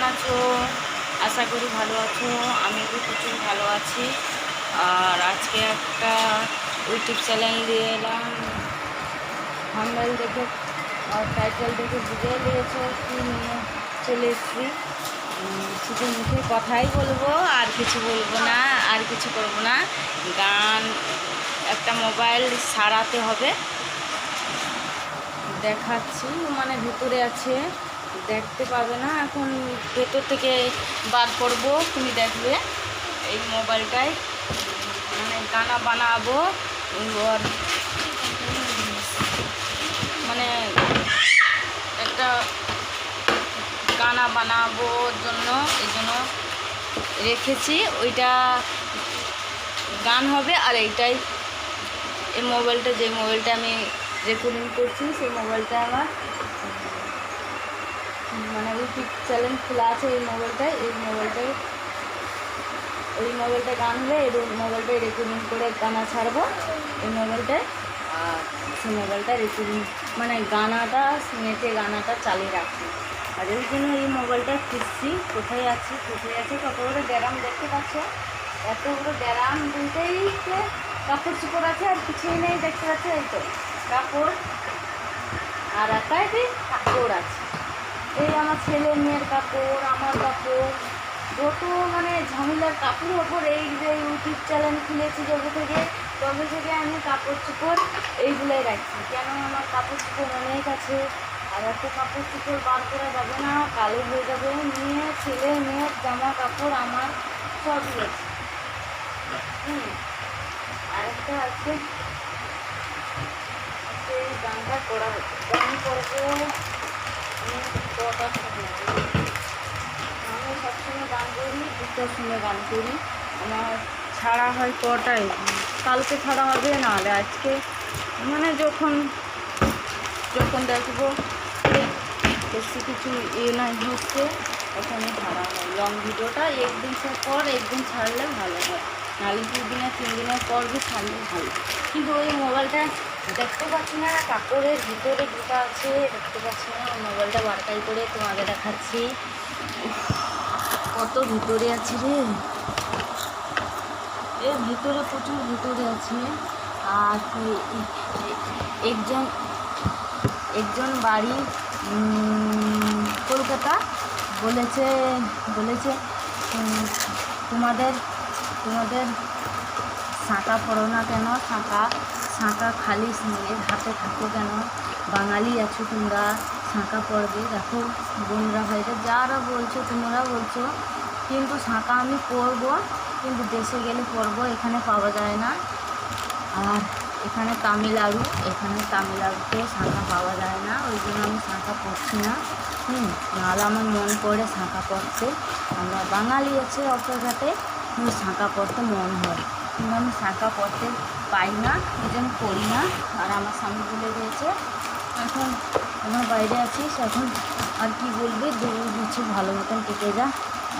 আছো? আশা করি ভালো আছো। আমি প্রচুর ভালো আছি। আর আজকে একটা ইউটিউব চ্যানেল দিয়ে এলাম। থাম্বনেল দেখে আর টাইটেল দেখে বুঝে নিয়েছো কি নিয়ে চলে এসেছি। শুধু মুখে কথাই বলবো, আর কিছু বলবো না, আর কিছু করবো না। গান, একটা মোবাইল সারাতে হবে, দেখাচ্ছি। মানে ভিতরে আছে, দেখতে পাবে না এখন। ভেতর থেকে বার করব, তুমি দেখবে। এই মোবাইলটায় মানে গানা বানাবো, আর মানে একটা গানা বানাবোর জন্য এই জন্য রেখেছি। ওইটা গান হবে, আর এইটাই এই মোবাইলটা, যে মোবাইলটা আমি রেকর্ডিং করছি, সেই মোবাইলটা আমার মানে ইউটিউব চ্যানেল খোলা আছে। এই মোবাইলটায় ওই মোবাইলটায় গান হবে, এই মোবাইলটায় রেকর্ডিং করে গানা ছাড়বো এই মোবাইলটায়। আর সেই মোবাইলটা রেকর্ডিং মানে গানাটা নেটে গানাটা চালিয়ে রাখছি। আর এই জন্য এই মোবাইলটা খুঁজছি, কোথায় আছে কত বড় ড্যারাম দেখতে পাচ্ছ। এত বড় ড্যারাম বলতেই কাপড় চোপড় আছে, আর কিছুই নেই। দেখতে পাচ্ছ, এই তো কাপড়, আর একাই কাপড় আছে। এই আমার ছেলে মেয়ের কাপড়, আমার কাপড়, যত মানে ঝামেলার কাপড় ওপর। এই যে ইউটিউব চ্যানেল খুলেছি তবে থেকে আমি কাপড় চোপড় এইগুলোই রাখছি। কেন আমার কাপড় চোপড় অনেক আছে, আর এত কাপড় চোপড় বার করা যাবে না, কালো হয়ে যাবে। মেয়ে ছেলে মেয়ের জামা কাপড় আমার সবই আছে। আরেকটা আছে, এই গানটা করা হচ্ছে, গান করবো আমি সবসময় গান করি, দুটোর সময় গান করি। আমার ছাড়া হয় কটায়, কালকে ছাড়া হবে, নাহলে আজকে মানে যখন দেখবো বেশি কিছু নাই হচ্ছে, তখনই ছাড়া হয়। লং ভিডিওটা একদিন পর একদিন ছাড়লে ভালো হয়, নাহলে 2 দিনে 3 দিনের পর भी ছাড়লে ভালো। কিন্তু ওই মোবাইলটা দেখতে পাচ্ছি না, কাপড়ের ভিতরে দুটো আছে, দেখতে পাচ্ছি না। ওই মোবাইলটা বারকাই করে তোমাদের দেখাচ্ছি, কত ভিতরে আছে রে, এর ভিতরে প্রচুর ভিতরে আছে। আর একজন বাড়ি কলকাতা বলেছে তোমাদের শাঁখা পড়ো না কেন, শাঁখা খালি এর হাতে থাকো কেন, বাঙালি আছো তোমরা, শাঁখা পড়বে। দেখো বোনরা ভাইরা যারা বলছো, তোমরা বলছো, কিন্তু শাঁখা আমি পরবো, কিন্তু দেশে গেলে পরবো, এখানে পাওয়া যায় না। আর এখানে তামিলনাড়ুতে শাঁখা পাওয়া যায় না, ওই জন্য আমি শাঁখা পরছি না। নাহলে আমার মন করে শাঁখা পরতে, আমরা বাঙালি আছে অপরঘাটে, শাঁখা পরতে মন হয়, কিন্তু আমি শাঁখা পরতে পাই না, এই জন্য পরি না। আর আমার স্বামী বলে দিয়েছে, এখন আমার বাইরে আছিস, এখন আর কি বলবে, দৌড় দিচ্ছে, ভালো মতন কেটে যা,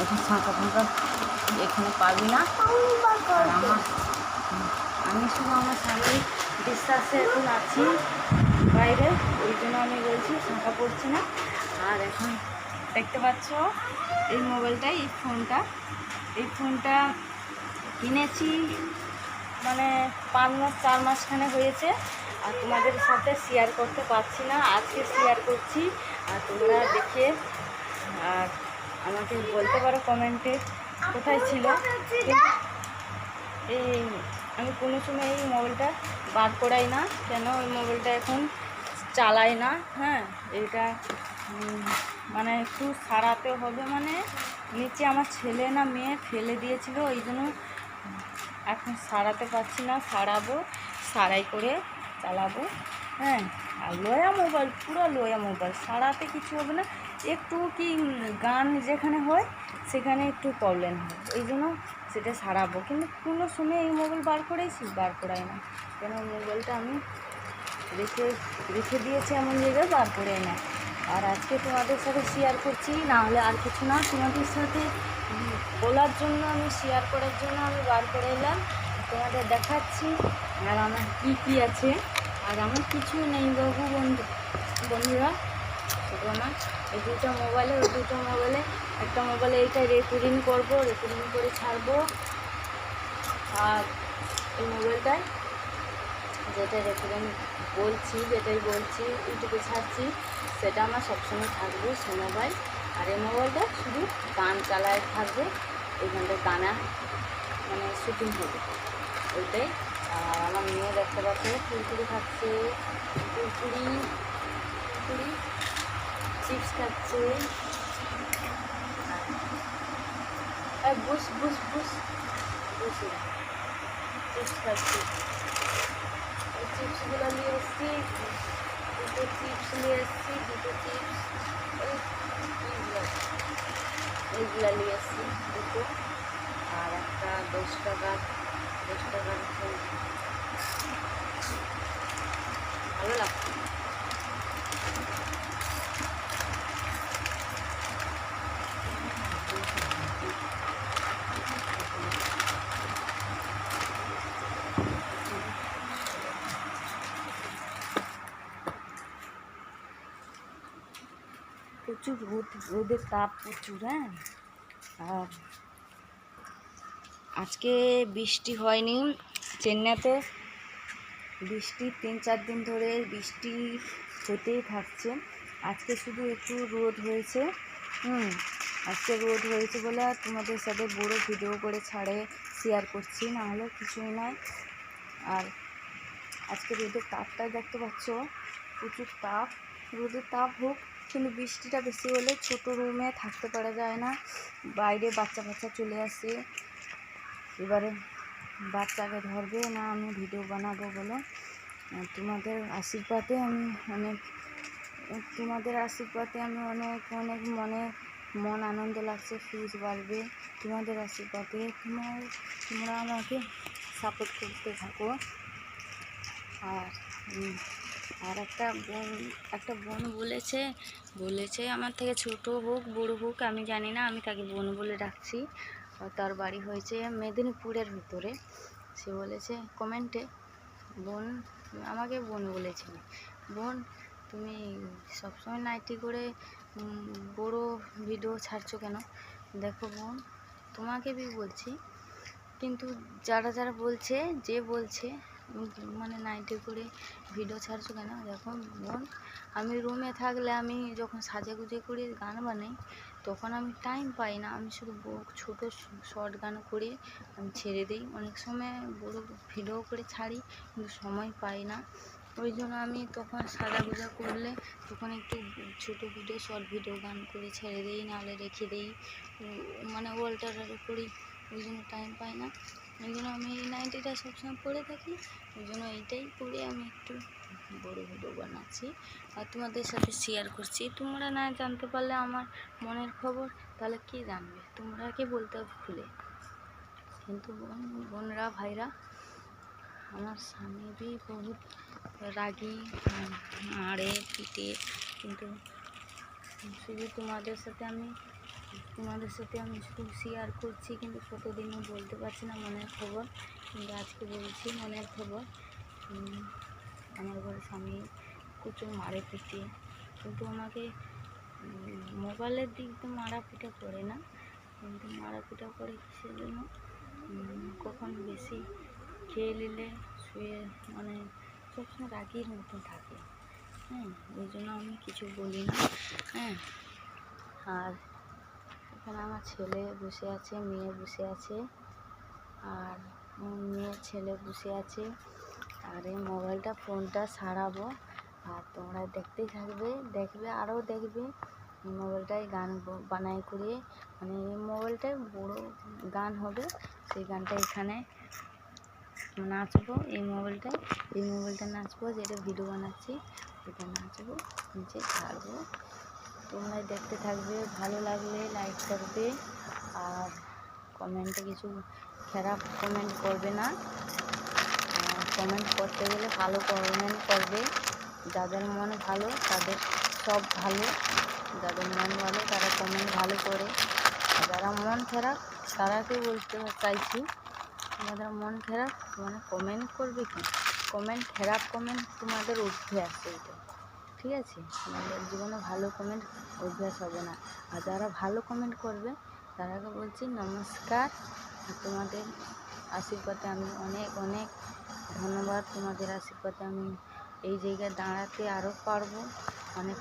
এখন শাঁখা ফাঁকা এখানে পাবি না। আর আমি শুধু আমার স্বামীর বিশ্বাসে এখন আছি বাইরে, ওই জন্য আমি বলছি শাঁখা পড়ছি না। আর এখন দেখতে পাচ্ছ এই মোবাইলটা, এই ফোনটা কিনেছি মানে 5 মাস 4 মাসখানে হয়েছে। আর তোমাদের সাথে শেয়ার করতে পারছি না, আজকে শেয়ার করছি। আর তোমরা দেখে আর আমাকে বলতে পারো কমেন্টে কোথায় ছিল। এই আমি কোনো সময় এই মোবাইলটা বার করাই না, কেন ওই মোবাইলটা এখন চালাই না। হ্যাঁ, এটা মানে একটু সারাতে হবে, মানে নিচে আমার ছেলে না মেয়ে ফেলে দিয়েছিল, ওই জন্য এখন সারাতে পারছি না। সারাই করে চালাবো। হ্যাঁ, আর লোয়া মোবাইল, পুরো লোয়া মোবাইল, সারাতে কিছু হবে না। একটু কি গান যেখানে হয় সেখানে একটু প্রবলেম হয়, ওই জন্য সেটা সারাবো। কিন্তু কোনো সময় এই মোবাইল বার করাই না, কেন মোবাইলটা আমি রেখে দিয়েছি এমন জায়গায়, বার করাই না। আর আজকে তোমাদের সাথে শেয়ার করছি, না হলে আর কিছু না, তোমাদের সাথে বলার জন্য, আমি শেয়ার করার জন্য আমি বার করে এলাম, তোমাদের দেখাচ্ছি। আর আমার কী আছে, আর আমার কিছুই নেই বাবু বন্ধুরা, শুধু আমার এই দুটো মোবাইলে একটা একটা মোবাইলে এইটা রেকর্ডিং করবো, রেকর্ডিং করে ছাড়বো। আর এই মোবাইলটায় যেটা রেকর্ডিং বলছি, যেটাই বলছি ইউটিউবে ছাড়ছি, সেটা আমার সবসময় থাকবে সে মোবাইল। আর এই মোবাইলটা শুধু গান চালায় থাকবে, এইখানটায় গানা মানে শুটিং হবে ওইটাই। আর আমার মেয়ে দেখতে পাচ্ছে কুরকুরি খাচ্ছে, কুরকুরি কুরকুরি চিপস খাচ্ছে। বুস বুস বুস বুস চিপস খাচ্ছি। এই চিপসগুলো নিয়ে এসেছি, দুটো চিপস নিয়ে এসেছি, দুটো চিপস এইগুলো নিয়ে এসেছি দুটো। আর একটা 10 টাকার ভালো লাগছে। প্রচুর রোদের তাপ প্রচুর। হ্যাঁ, আর আজকে বৃষ্টি হয়নি চেন্নাইতে। বৃষ্টি 3-4 দিন ধরে বৃষ্টি হতেই থাকছে। আজকে শুধু একটু রোদ হয়েছে। আজকে রোদ হয়েছে বলে তোমাদের সাথে বড় ভিডিও করে শেয়ার করছি, না হলে কিছুই নয়। আর আজকে রোদের তাপটা দেখতে পাচ্ছ, প্রচুর তাপ। রোদের তাপ হোক, কিন্তু বৃষ্টিটা বেশি হলে ছোট রুমে থাকতে পারা যায় না, বাইরে বাচ্চা চলে আসে। এবারে বাচ্চাকে ধরবে না, আমি ভিডিও বানাবো বলো। তোমাদের আশীর্বাদে আমি অনেক মন আনন্দ লাগছে, ফিউজ বাড়বে তোমাদের আশীর্বাদে। তোমরা আমাকে সাপোর্ট করতে থাকো। আর একটা বোন বলেছে আমার থেকে ছোট হোক বড় হোক আমি জানি না, আমি তাকে বোন বলে ডাকছি। তার বাড়ি হয়েছে মেদিনীপুরের ভিতরে। সে বলেছে কমেন্টে, বোন আমাকে বোন বলেছিল, বোন তুমি সবসময় নাইটি করে বড় ভিডিও ছাড়ছো কেন? দেখো বোন, তোমাকে भी বলছি, কিন্তু যারা বলছে মানে নাইটি করে ভিডিও ছাড়ছো কেন? দেখো বোন, আমি রুমে থাকলে, আমি যখন সাজাগুজে করে গান বানাই তখন আমি টাইম পাই না। আমি শুধু ছোট শর্ট গান করে আমি ছেড়ে দিই। অনেক সময় বড় ভিডিও করে ছাড়ি, কিন্তু সময় পাই না। ওই জন্য আমি তখন সাজাগুজা করলে তখন একটু ছোট ভিডিও, শর্ট ভিডিও গান করে ছেড়ে দিই, নাহলে রেখে দিই, মানে অল্টার করি। ওই জন্য টাইম পাই না। ওই জন্য আমি এই নাইটিটা সবসময় পরে থাকি। ওই জন্য এইটাই করে আমি একটু বড় ভিডিও বানাচ্ছি আর তোমাদের সাথে শেয়ার করছি। তোমরা না জানতে পারলে আমার মনের খবর, তাহলে কে জানবে? তোমরা কে বলতে হবে খুলে। কিন্তু বোনরা ভাইরা, আমার স্বামী भी बहुत রাগী, মারে পিটে, কিন্তু শুধু তোমাদের সাথে আমি শুধু শেয়ার করছি, কিন্তু কতদিনও বলতে পারছি না মনের খবর। কিন্তু আজকে বলছি মনের খবর। আমার ঘরে স্বামী প্রচুর মারে পিটে, কিন্তু আমাকে মোবাইলের দিক দিয়ে মারা পিটা করে না, কিন্তু মারা পিটা করে কিসের জন্য? কখন বেশি খেয়ে নিলে শুয়ে মানে সবসময় রাগির মতন থাকে। হ্যাঁ, ওই জন্য আমি কিছু বলি না। হ্যাঁ, আর এখানে আমার ছেলে বসে আছে, মেয়ে বসে আছে, আর মেয়ের ছেলে বসে আছে। আর এই ফোনটা সারাবো, আর তোমরা দেখতেই দেখবে আরও দেখবে। এই মোবাইলটায় গান বানাই করে, মানে এই মোবাইলটায় বড় গান হবে, সেই গানটা এখানে নাচবো। এই মোবাইলটা নাচবো, যেটা ভিডিও বানাচ্ছি এটা নাচবো, নিচে ছাড়বো। তোমরা দেখতে থাকবে, ভালো লাগলে লাইক করবে, আর কমেন্টে কিছু খারাপ কমেন্ট করবে না। কমেন্ট করতে গেলে ভালো কমেন্ট করবে। যাদের মন ভালো তাদের সব ভালো, যাদের মন ভালো তারা কমেন্ট ভালো করে। আর যারা মন খারাপ তারাকে বলতে চাইছি, তোমাদের মন খারাপ মানে কমেন্ট করবে কি? খারাপ কমেন্ট তোমাদের উঠে আসছে, এটা ঠিক। ঠিক আছে? তোমাদের জীবনে ভালো কমেন্ট অভ্যাস হবে না। আর যারা ভালো কমেন্ট করবে তারাকে বলছি নমস্কার। আর তোমাদের আশীর্বাদে আমি অনেক অনেক ধন্যবাদ। তোমাদের আশীর্বাদে আমি এই জায়গায় দাঁড়াতে আরও পারবো। অনেক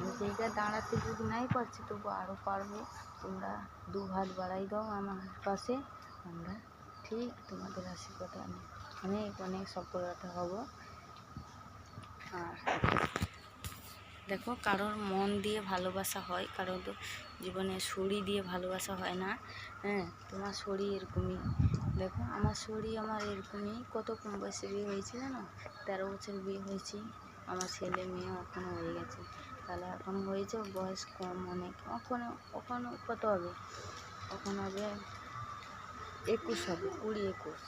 এই জায়গায় দাঁড়াতে যদি নাই পারছি তবু আরও পারবো। তোমরা দু হাত বাড়াই দাও আমার পাশে, আমরা ঠিক তোমাদের আশীর্বাদে আমি অনেক অনেক সফলতা হব। আর দেখো, কারোর মন দিয়ে ভালোবাসা হয়, কারোর তো জীবনে শরীর দিয়ে ভালোবাসা হয় না। হ্যাঁ, তোমার শরীর এরকমই। দেখো আমার শরীর আমার এরকমই। কত কম বয়সে বিয়ে হয়েছিল না, 13 বছর বিয়ে হয়েছি। আমার ছেলে মেয়ে এখনও হয়ে গেছে। তাহলে এখন হয়েছে বয়স কম অনেক। ওখানে কত হবে? ওখান হবে 21 হবে, 20-21।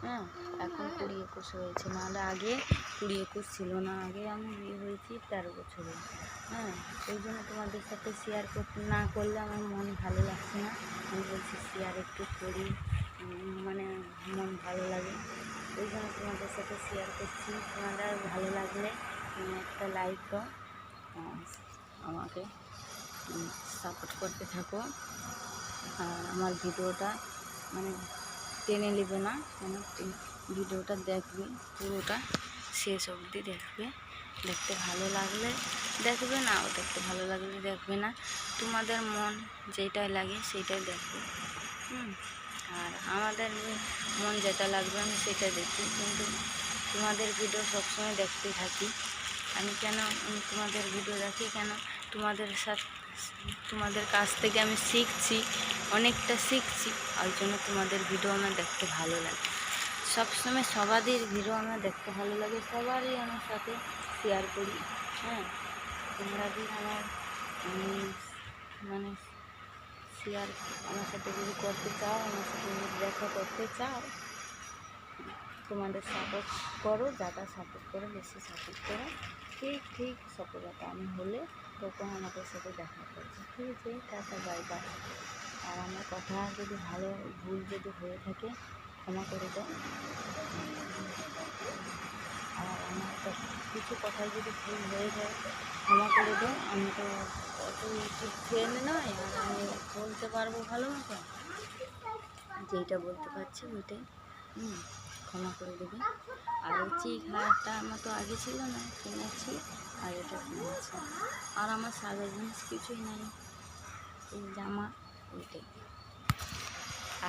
হ্যাঁ, এখন 20-21 হয়েছে, নাহলে আগে 20-21 ছিল না। আগে আমি বিয়ে হয়েছি 13 বছরে। হ্যাঁ, ওই জন্য তোমাদের সাথে শেয়ার না করলে আমার মন ভালো লাগছে না। আমি বলছি শেয়ার একটু করি, মানে মন ভালো লাগে। ওই জন্য তোমাদের সাথে শেয়ার করছি। তোমাদের ভালো লাগলে একটা লাইক দাও, আমাকে সাপোর্ট করতে থাকো। আর আমার ভিডিওটা মানে টেনে নেবে না, কেন ভিডিওটা দেখবে, পুরোটা শেষ অবধি দেখবে। দেখতে ভালো লাগলে দেখবে, নাও দেখতে ভালো লাগলে দেখবে না। তোমাদের মন যেটাই লাগে সেইটাই দেখবে। আর আমাদের মন যেটা লাগবে আমি সেটা দেখি, কিন্তু তোমাদের ভিডিও সবসময় দেখতে থাকি। আমি তোমাদের ভিডিও দেখি কেন? তোমাদের কাছ থেকে আমি শিখছি, অনেকটা শিখছি। ওই জন্য তোমাদের ভিডিও আমার দেখতে ভালো লাগে। সবসময় সবাদের ভিডিও আমার দেখতে ভালো লাগে, সবারই আমার সাথে শেয়ার করি। হ্যাঁ, তোমরা যদি আমার মানে শেয়ার আমার সাথে যদি করতে চাও, আমার সাথে যদি দেখা করতে চাও, তোমাদের সাপোর্ট করো, যারা সাপোর্ট করো, বেশি সাপোর্ট করো। ঠিক সফলতা আমি হলে তখন আমাদের সাথে দেখা করছে। ঠিক আছে, টাটা, বাই বাই। আর আমার কথা যদি ভুল যদি হয়ে থাকে ক্ষমা করে দাও। আর আমার কিছু কথায় যদি ভুল হয়ে যায় ক্ষমা করে দাও। আমি তো অত ইউটিউব ফ্রেন্ড নয়, আর আমি বলতে পারবো ভালো মতো, যেইটা বলতে পারছি ওইটাই ক্ষমা করে দেবে। আর এই চিকহারটা আমার তো আগে ছিল না, কিনেছি, আর এটা কিনেছি। আর আমার সাদা জিনিস কিছুই নাই, এই জামা ওইটাই।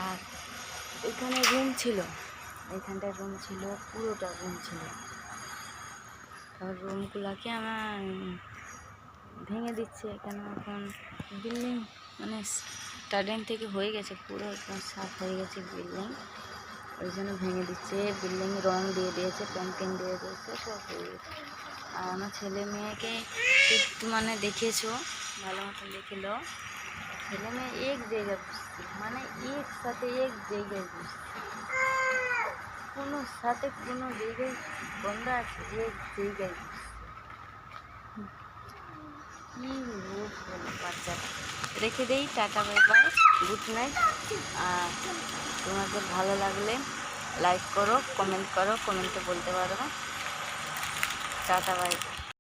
আর এখানে রুম ছিল, এখানটায় রুম ছিল, পুরোটা রুম ছিল। আর রুমগুলোকে আমার ভেঙে দিচ্ছে কেন? এখন বিল্ডিং মানে স্টার্টিং থেকে হয়ে গেছে, পুরো একদম সাফ হয়ে গেছে বিল্ডিং, ওই জন্য ভেঙে দিচ্ছে। বিল্ডিং রং দিয়ে দিয়েছে, পেন্টিং দিয়ে দিয়েছে, সব হয়ে গেছে। আর আমার ছেলে মেয়েকে একটু মানে দেখিয়েছো, ভালো মতন দেখে লো। ছেলে মেয়ে এক জায়গায় বসছে, মানে একসাথে এক জায়গায় বসছে, কোনো সাথে কোনো জায়গায় বন্ধ আছে, এক জায়গায় বসছে। কি রূপ হলো বাচ্চারা। রেখে দেই, tata, bye bye, good night. আর তোমাদের ভালো লাগলে লাইক করো, কমেন্ট করো, কমেন্টে বলতে পারো। Tata, by.